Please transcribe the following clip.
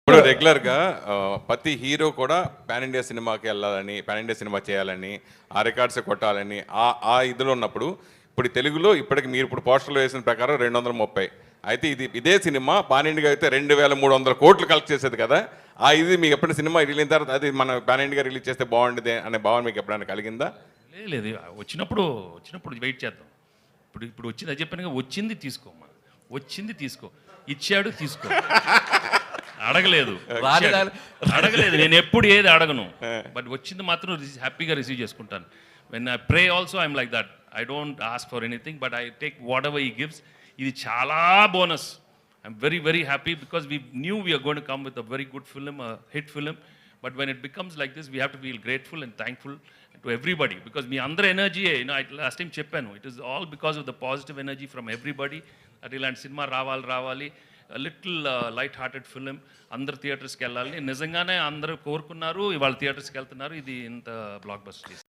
ఇప్పుడు రెగ్యులర్గా ప్రతి హీరో కూడా పాన్ ఇండియా సినిమాకి వెళ్ళాలని, పాన్ ఇండియా సినిమా చేయాలని, ఆ రికార్డ్స్ కొట్టాలని ఆ ఇదిలో ఉన్నప్పుడు ఇప్పుడు తెలుగులో ఇప్పటికి మీరు ఇప్పుడు పోస్టర్లో వేసిన ప్రకారం 230. అయితే ఇదే సినిమా పాన్ ఇండియా అయితే 2300 కోట్లు కలెక్ట్ చేసేది కదా. ఇది మీకు ఎప్పుడైనా సినిమా రిలీజ్ అయిన తర్వాత అది మన పాన్ ఇండియా రిలీజ్ చేస్తే బాగుండేది అనే భావన మీకు ఎప్పుడైనా కలిగిందా? లేదు వచ్చినప్పుడు వెయిట్ చేద్దాం. ఇప్పుడు వచ్చింది అది చెప్పాను, వచ్చింది తీసుకోమ్మా, వచ్చింది తీసుకో, ఇచ్చాడు తీసుకో. అడగలేదు నేను ఎప్పుడు ఏది అడగను, బట్ వచ్చింది మాత్రం హ్యాపీగా రిసీవ్ చేసుకుంటాను. When I pray also I'm like that. I don't ask for anything, but I take whatever he gives. ఇది చాలా bonus. I'm very very happy because we knew we're going to come with a very good film, hit film. But when it becomes like this, we have to feel grateful and thankful to everybody, because మీ అందరి energy, last time చెప్పాను, it is all because of the positive energy from everybody. At ఇలాంటి cinema రావాలి, little light hearted film, అందరు థియేటర్స్కి వెళ్ళాలి. నిజంగానే అందరూ కోరుకున్నారు, ఇవాళ థియేటర్స్కి వెళ్తున్నారు. ఇది ఇంత బ్లాక్ బస్టర్.